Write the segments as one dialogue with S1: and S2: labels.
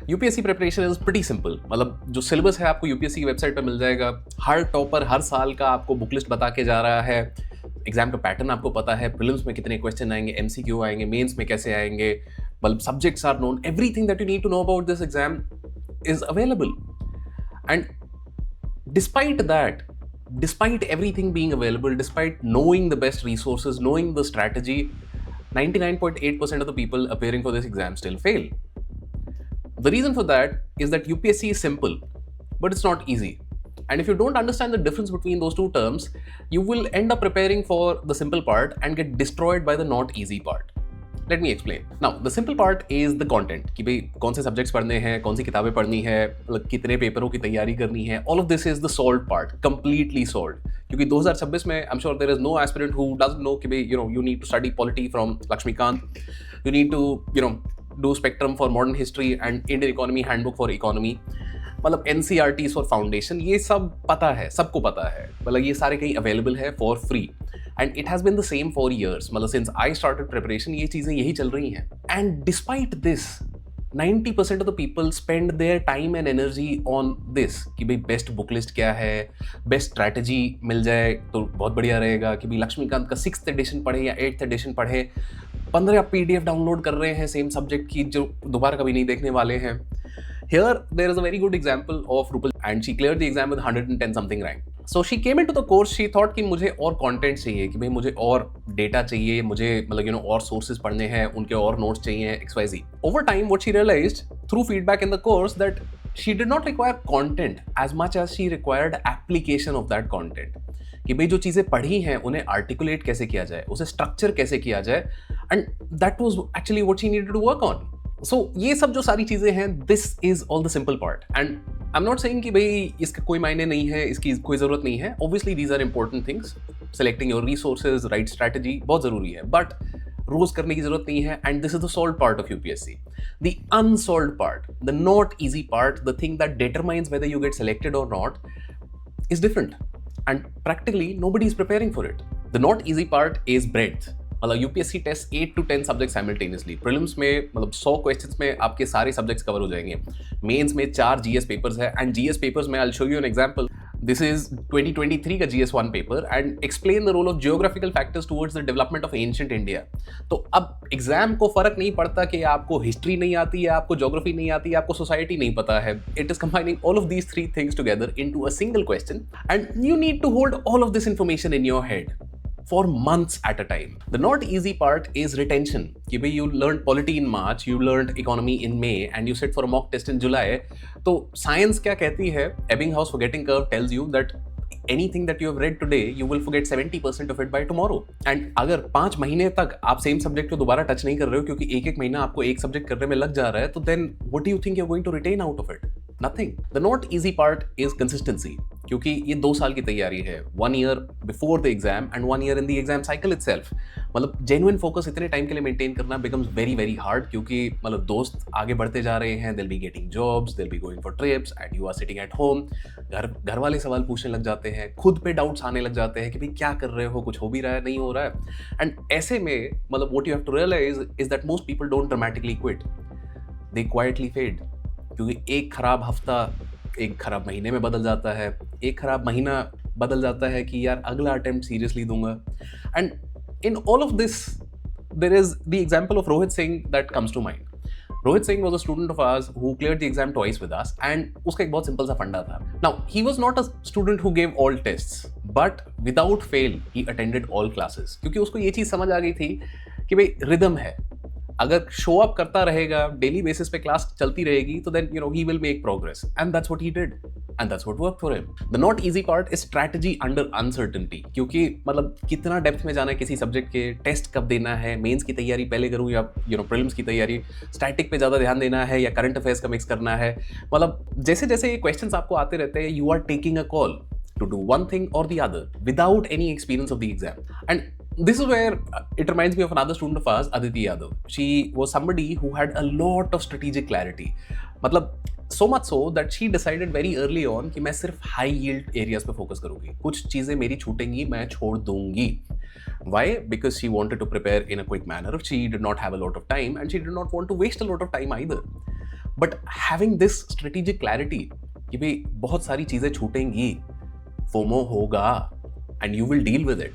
S1: UPSC preparation is pretty simple. मतलब जो syllabus है आपको यूपीएससी की वेबसाइट पर मिल जाएगा। हर टॉपर हर साल का आपको बुक लिस्ट बता के जा रहा है। एग्जाम का पैटर्न आपको पता है, प्रीलिम्स में कितने क्वेश्चन आएंगे, एमसीक्यू आएंगे, मेंस में कैसे आएंगे, मतलब subjects are known, everything that you need to know about this exam is available. And despite that, despite everything being available, despite knowing the best resources, knowing the strategy, 99.8% of the people appearing for this exam still fail. The reason for that is that UPSC is simple, but it's not easy. And if you don't understand the difference between those two terms, you will end up preparing for the simple part and get destroyed by the not easy part. Let me explain. Now, the simple part is the content. कि भाई कौन से subjects पढ़ने हैं, कौन सी किताबें पढ़नी है, मतलब कितने पेपरों की तैयारी करनी है. All of this is the solved part, completely solved. क्योंकि 2026 में I'm sure there is no aspirant who doesn't know कि भाई you need to study polity from Lakshmikant. You need to do Spectrum for modern history and Indian economy handbook for economy. मतलब NCERTs for foundation, ये सब पता है, सबको पता है. मतलब ये सारे कहीं अवेलेबल है for free. And it has been the same for years. मतलब सिंस आई स्टार्टेड प्रिपरेशन ये चीज़ें यही चल रही हैं. And despite this 90% of the people spend their time and energy on this कि भाई बेस्ट बुक लिस्ट क्या है, बेस्ट स्ट्रैटेजी मिल जाए तो बहुत बढ़िया रहेगा. कि भाई लक्ष्मीकांत का 6th एडिशन पढ़े या 8th एडिशन पढ़े. 15 PDF डाउनलोड कर रहे हैं सेम सब्जेक्ट की जो दोबारा कभी नहीं देखने वाले हैं. Here, there is a very good example of Rupal, and she cleared the exam with 110 something rank. So she came into the course, she thought कि मुझे और content चाहिए, कि भाई मुझे और data चाहिए, मुझे मतलब और sources पढ़ने हैं, उनके और notes चाहिए, XYZ. Over time, what she realized through feedback in the course that she did not require content as much as she required application of that content. कि भाई जो चीज़ें पढ़ी हैं उन्हें articulate कैसे किया जाए, उसे structure कैसे किया जाए, and that was actually what she needed to work on. सो ये सब जो सारी चीज़ें हैं, this is all the simple part. And I am not saying कि भाई इसका कोई मायने नहीं है, इसकी कोई ज़रूरत नहीं है. Obviously these are important things. Selecting your resources, right strategy बहुत ज़रूरी है, बट रोज करने की जरूरत नहीं है. And this is the solved part of UPSC. The unsolved part, the not easy part, the thing that determines whether you get selected और not is different. And practically nobody is preparing for it. The not easy part is breadth. मतलब UPSC test 8 to 10 subject simultaneously. Prelims में मतलब 100 questions में आपके सारे subjects cover हो जाएंगे. Mains में 4 जीएस पेपर्स है. एंड जीएस पेपर्स में I will show you an example. This is 2023 का GS1 paper and explain the role of geographical factors towards the development of ancient India. तो अब exam को फर्क नहीं पड़ता कि आपको हिस्ट्री नहीं आती है, आपको ज्योग्राफी नहीं आती है, आपको सोसाइटी नहीं पता है. It is combining all of these 3 things together into a single question and you need to hold all of this information in your head for months at a time. The not easy part is retention. कि भाई you learned polity in March, you learned economy in May, and you sit for a mock test in July. तो science क्या कहती है? Ebbinghaus forgetting curve tells you that anything that you have read today, you will forget 70% of it by tomorrow. And अगर 5 महीने तक आप same subject को दोबारा टच नहीं कर रहे हो क्योंकि एक महीना आपको एक सब्जेक्ट करने में लग जा रहा है, तो then what do you think you're going to retain out of it? Nothing. The not easy part is consistency. क्योंकि ये 2 साल की तैयारी है. 1 year before the exam and 1 year in the exam cycle itself. मतलब genuine focus इतने time के लिए मेंटेन करना becomes very very hard क्योंकि मतलब दोस्त आगे बढ़ते जा रहे हैं. They'll be getting jobs, they'll be going for trips and you are sitting at home. घर वाले सवाल पूछने लग जाते हैं, खुद पे डाउट्स आने लग जाते हैं कि भाई क्या कर रहे हो, कुछ हो भी रहा है, नहीं हो रहा है. एंड ऐसे में मतलब what you have to realize is that most people don't dramatically quit. They quietly fade. क्योंकि एक खराब हफ्ता एक खराब महीने में बदल जाता है, एक खराब महीना बदल जाता है कि यार अगला अटेम्प्ट सीरियसली दूंगा. And in all of this there is the example of Rohit Singh that comes to mind. Rohit Singh was a student of ours who cleared the exam twice with us and उसका एक बहुत सिंपल सा फंडा था. Now he was not a student who gave all tests but without fail he attended all classes. क्योंकि उसको ये चीज समझ आ गई थी कि भाई रिदम है, अगर शो अप करता रहेगा, डेली बेसिस पे क्लास चलती रहेगी, तो then he will make progress. And that's what he did and that's what worked for him. The not easy part is strategy under uncertainty. क्योंकि मतलब कितना डेप्थ में जाना है किसी सब्जेक्ट के, टेस्ट कब देना है, मेंस की तैयारी पहले करूं या प्रीलिम्स की तैयारी, स्टैटिक पे ज्यादा ध्यान देना है या करंट अफेयर्स का मिक्स करना है. मतलब जैसे जैसे ये क्वेश्चंस आपको आते रहते हैं, you are taking a call to do one thing or the other without any experience of the exam. And this is where it reminds me of another student of ours, Aditi Yadav. She was somebody who had a lot of strategic clarity. मतलब so much so that she decided very early on कि मैं सिर्फ high yield areas पे focus करूँगी. कुछ चीज़ें मेरी छूटेंगी, मैं छोड़ दूँगी. Why? Because she wanted to prepare in a quick manner. She did not have a lot of time and she did not want to waste a lot of time either. But having this strategic clarity कि भाई बहुत सारी चीजें छूटेंगी, FOMO होगा and you will deal with it,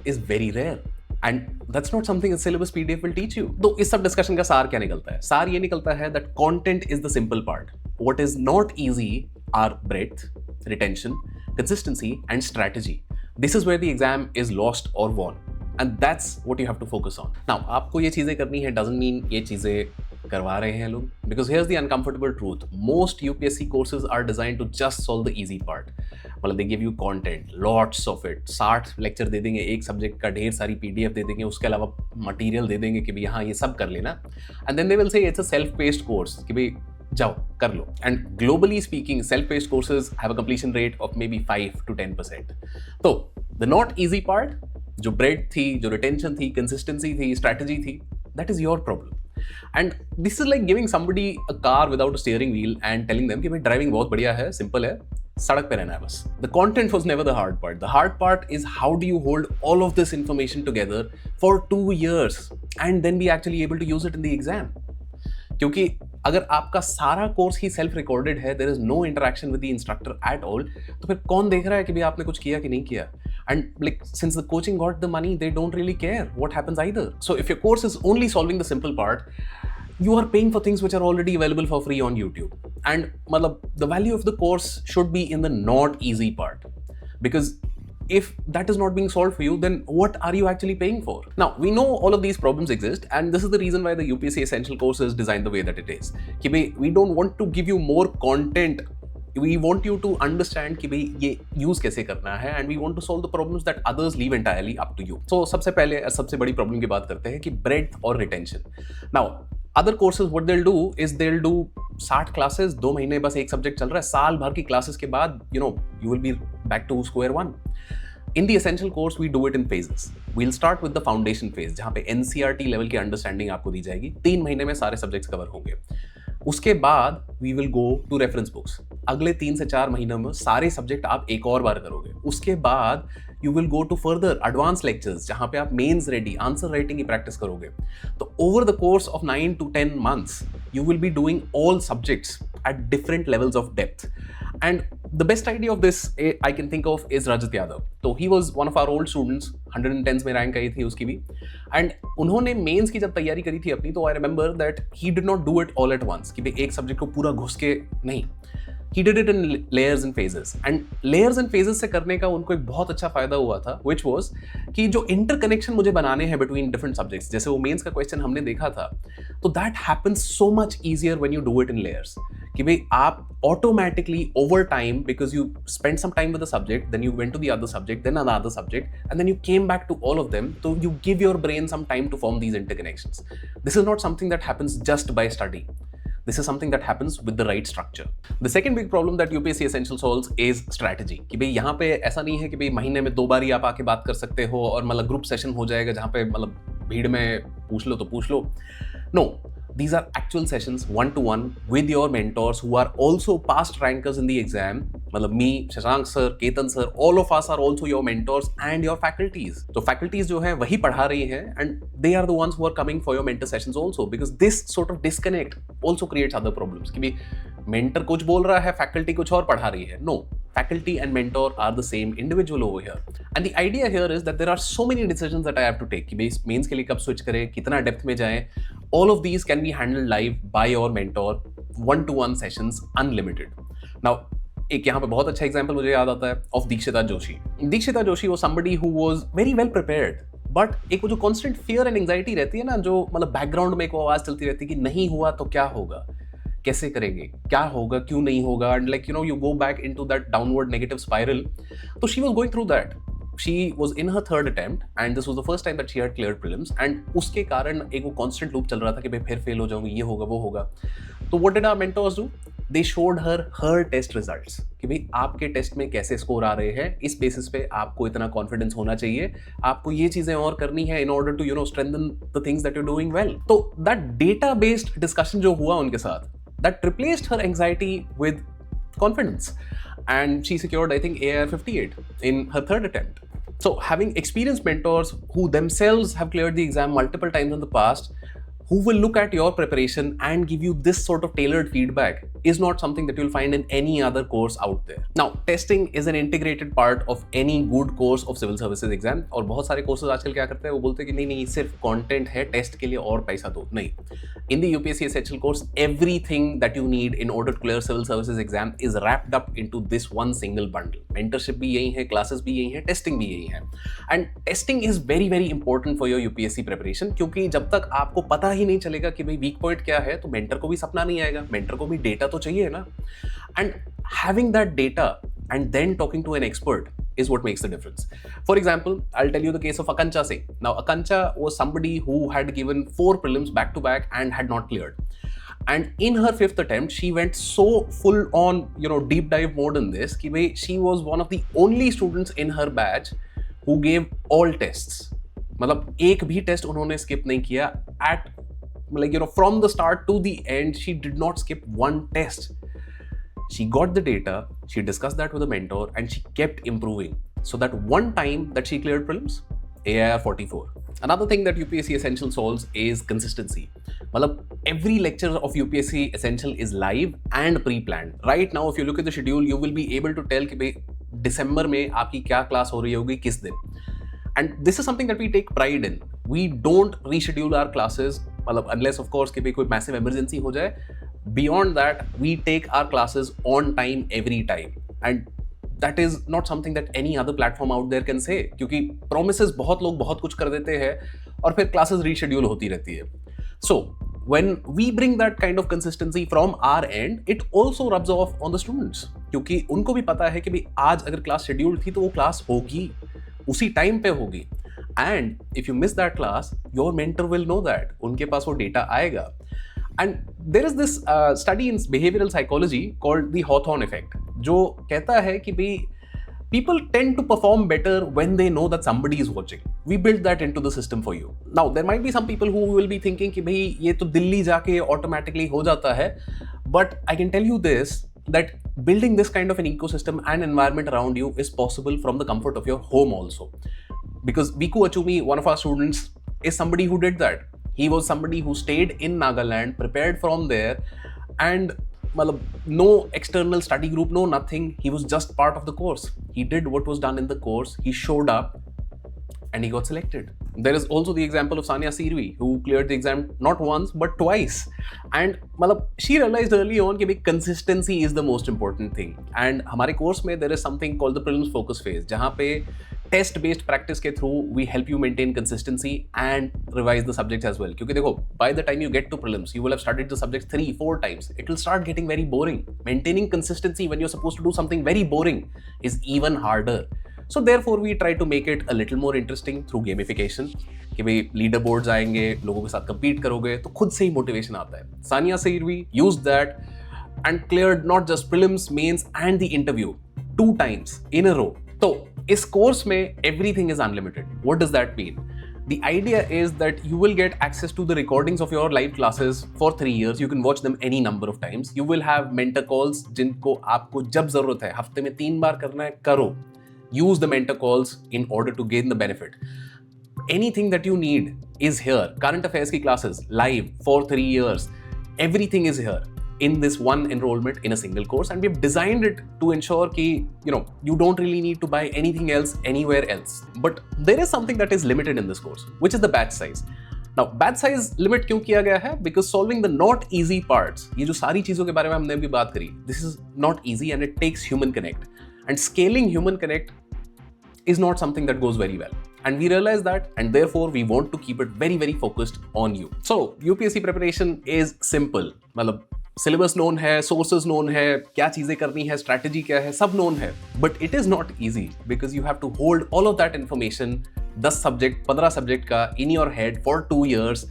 S1: is very rare and that's not something syllabus PDF will teach you. तो इस सब डिस्कशन का सार क्या निकलता है? सार ये निकलता है that content is the simple part. What is not easy are breadth, retention, consistency and strategy. This is where the exam is lost or won, and that's what you have to focus on. Now आपको ये चीजें करनी है doesn't mean ये चीजें करवा रहे हैं लोग, because here's the uncomfortable truth. Most UPSC courses are designed to just solve the easy part. मतलब they give you content, lots of it. 60 lecture दे देंगे एक सब्जेक्ट का, ढेर सारी PDF दे देंगे, उसके अलावा मटेरियल दे देंगे कि भाई हाँ ये सब कर लेना, and then they will say it's a self-paced course कि भाई जाओ कर लो. And globally speaking self paced courses have a completion rate of maybe 5 to 10%. तो द नॉट इजी पार्ट, जो ब्रेड थी, जो रिटेंशन थी, कंसिस्टेंसी थी, स्ट्रैटेजी थी, that is your problem. And this is like giving somebody a car without a steering wheel and telling them कि भाई driving बहुत बढ़िया है, सिंपल है, सड़क पे रहना है बस. The content was never the hard part. The hard part is how do you hold all of this information together for 2 years and then be actually able to use it in the exam. क्योंकि अगर आपका सारा course ही self recorded है, there is no interaction with the instructor at all, तो फिर कौन देख रहा है कि भी आपने कुछ किया कि नहीं किया? And like since the coaching got the money, they don't really care what happens either. So if your course is only solving the simple part, you are paying for things which are already available for free on YouTube. And matlab, the value of the course should be in the not easy part, because if that is not being solved for you, then what are you actually paying for? Now, we know all of these problems exist, and this is the reason why the UPSC Essential course is designed the way that it is. कि भाई we don't want to give you more content, we want you to understand कि भाई ये use कैसे करना है, and we want to solve the problems that others leave entirely up to you. So सबसे पहले सबसे बड़ी problem की बात करते हैं कि breadth और retention. Now, other courses what they'll do is they'll do 60 classes, 2 महीने बस एक सब्जेक्ट चल रहा है, साल भर की क्लासेस के बाद you will be back to square one. In the essential course, we do it in phases. We'll start with the foundation phase, जहाँ पे NCERT लेवल की अंडरस्टैंडिंग आपको दी जाएगी. 3 महीने में सारे सब्जेक्ट्स कवर होंगे. उसके बाद we will go to reference books. अगले 3 से 4 महीनों में सारे सब्जेक्ट आप एक और बार करोगे. उसके बाद you will go to further advanced lectures, जहाँ पे आप मेंस रेडी आंसर राइटिंग की प्रैक्टिस करोगे. तो over the course of 9 to 10 months, you will be doing all subjects at different levels of depth. And the best idea of this I can think of is Rajat Yadav. So he was one of our old students, 110s में rank आई थी उसकी भी. And उन्होंने mains की जब तैयारी करी थी अपनी, तो I remember that he did not do it all at once कि भाई एक सब्जेक्ट को पूरा घुस के नहीं. He did it in layers and phases. And layers and phases से करने का उनको एक बहुत अच्छा फायदा हुआ था, which was कि जो interconnection मुझे बनाने हैं between different subjects, जैसे वो मेंस का क्वेश्चन हमने देखा था, तो that happens so much easier when you do it in layers. कि भाई आप automatically over time, because you spent some time with the subject, then you went to the other subject, then another subject, and then you came back to all of them, so you give your brain some time to form these interconnections. This is not something that happens just by study. This is something that happens with the right structure. The second big problem that UPSC Essential solves is strategy. कि भाई यहाँ पे ऐसा नहीं है कि भाई महीने में 2 बार ही आप आके बात कर सकते हो और मतलब ग्रुप सेशन हो जाएगा जहाँ पे मतलब भीड़ में पूछ लो तो पूछ लो. No, these are actual sessions one-to-one with your mentors who are also past rankers in the exam. मतलब me, Shashank sir, Ketan sir, all of us are also your mentors and your faculties. तो faculties जो है वही पढ़ा रही हैं, and they are the ones who are coming for your mentor sessions also, because this sort of disconnect also creates other problems. कि भी mentor कुछ बोल रहा है, faculty कुछ और पढ़ा रही है. No, faculty and mentor are the same individual over here. And the idea here is that there are so many decisions that I have to take कि भाई मेंस के लिए कब स्विच करें, कितना डेप्थ में जाएं. All of these can be handled live by your mentor, one-to-one sessions, unlimited. Now, एक यहाँ पे बहुत अच्छा एग्जाम्पल मुझे याद आता है ऑफ दीक्षिता जोशी. दीक्षिता जोशी वो somebody who was very well prepared, but एक वो जो कॉन्स्टेंट फियर एंड एंग्जाइटी रहती है ना, जो मतलब बैकग्राउंड में एक वो आवाज चलती रहती है कि नहीं हुआ तो क्या होगा, कैसे करेंगे, क्या होगा, क्यों नहीं होगा, and like you go back into that downward negative spiral. तो she was going through that. She was in her 3rd attempt and this was the first time that she had cleared prelims, and उसके कारण एक वो constant loop चल रहा था कि भाई फिर फेल हो जाऊंगी, ये होगा वो होगा. तो what did our mentors do? They showed her test results कि भाई आपके टेस्ट में कैसे स्कोर आ रहे हैं, इस बेसिस पे आपको इतना कॉन्फिडेंस होना चाहिए, आपको ये चीजें और करनी है in order to strengthen the things that you're doing well. तो that data based discussion जो हुआ उनके साथ, that replaced her anxiety with confidence, and she secured I think AIR 58 in her 3rd attempt. So having experienced mentors who themselves have cleared the exam multiple times in the past, who will look at your preparation and give you this sort of tailored feedback is not something that you'll find in any other course out there. Now, testing is an integrated part of any good course of civil services exam. और बहुत सारे courses आजकल क्या करते हैं, वो बोलते हैं कि नहीं नहीं सिर्फ content है, test के लिए और पैसा दो. नहीं. In the UPSC Essential course, everything that you need in order to clear civil services exam is wrapped up into this one single bundle. Mentorship भी यही है, classes भी यही है, testing भी यही है. And testing is very very important for your UPSC preparation, क्योंकि जब तक आपको पता ही नहीं चलेगा कि भाई वीक पॉइंट क्या है, तो मेंटर को भी सपना नहीं आएगा. मेंटर को भी डेटा तो चाहिए ना. And having that data and then talking to an expert is what makes the difference. For example, I'll tell you the case of Akanksha Singh. Now, Akanksha was somebody who had given 4 prelims back to back and had not cleared. And in her 5th attempt, she went so full on, deep dive mode in this, कि she was one of the only students in her batch who gave all tests. मतलब एक भी test उन्होंने skip नहीं किया. From the start to the end, she did not skip one test. She got the data, she discussed that with a mentor, and she kept improving. So that one time that she cleared prelims, AIR 44. Another thing that UPSC Essential solves is consistency. Every lecture of UPSC Essential is live and pre-planned. Right now, if you look at the schedule, you will be able to tell कि December में आपकी क्या class हो रही होगी किस दिन. And this is something that we take pride in. We don't reschedule our classes, unless of course कि कोई massive emergency हो जाए. Beyond that, we take our classes on time every time. And that is not something that any other platform out there can say. क्योंकि promises बहुत लोग बहुत कुछ कर देते हैं और फिर classes reschedule होती रहती है. So, when we bring that kind of consistency from our end, it also rubs off on the students. क्योंकि उनको भी पता है कि भाई आज अगर class scheduled थी तो वो class होगी, उसी टाइम पे होगी. And if you miss that class, your mentor will know that. उनके पास वो data आएगा. And there is this study in behavioral psychology called the Hawthorne effect, जो कहता है कि भाई people tend to perform better when they know that somebody is watching. We build that into the system for you. Now, there might be some people who will be thinking कि भाई ये तो दिल्ली जाके automatically हो जाता है. But I can tell you this, that building this kind of an ecosystem and environment around you is possible from the comfort of your home also. Because Biku Achumi, one of our students, is somebody who did that. He was somebody who stayed in Nagaland, prepared from there, and no external study group, no nothing. He was just part of the course. He did what was done in the course. He showed up and he got selected. There is also the example of Sania Sirvi, who cleared the exam not once but twice. And she realized early on that consistency is the most important thing. And हमारे course में there is something called the prelims focus phase, जहाँ पे test based practice के through we help you maintain consistency and revise the subjects as well. क्योंकि देखो, by the time you get to prelims you will have studied the subject 3-4 times. It will start getting very boring. Maintaining consistency when you are supposed to do something very boring is even harder. So therefore we try to make it a little more interesting through gamification. कि भाई leader boards आएंगे, लोगों के साथ compete करोगे तो खुद से ही मोटिवेशन आता है. Sania Sirvi use that and cleared not just prelims, mains and the interview 2 times in a row. So, इस course में everything is unlimited. What does that mean? The idea is that you will get access to the recordings of your live classes for 3 years. You can watch them any number of times. You will have mentor calls जिनको आपको जब जरूरत है, हफ्ते में 3 बार करना है, करो. Use the mentor calls in order to gain the benefit. Anything that you need is here. Current affairs की classes live for 3 years. Everything is here in this one enrollment in a single course, and we've designed it to ensure ki you don't really need to buy anything else anywhere else. But there is something that is limited in this course, which is the batch size. Now, batch size limit क्यों किया गया है? Because solving the not easy parts, ये जो सारी चीजों के बारे में हमने अभी बात करी, this is not easy and it takes human connect. And scaling human connect is not something that goes very well. And we realize that, and therefore we want to keep it very, very focused on you. So, UPSC preparation is simple. Syllabus known है, sources known है, क्या चीजें करनी है, strategy क्या है, सब known है. But it is not easy because you have to hold all of that information 10 subject 15 subject का in your head for 2 years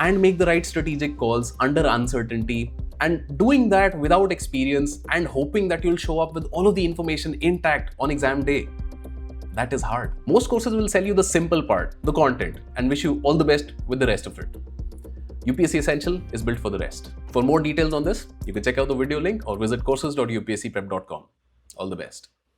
S1: and make the right strategic calls under uncertainty, and doing that without experience and hoping that you'll show up with all of the information intact on exam day. That is hard. Most courses will sell you the simple part, the content, and wish you all the best with the rest of it. UPSC Essential is built for the rest. For more details on this, you can check out the video link or visit courses.upscprep.com. All the best.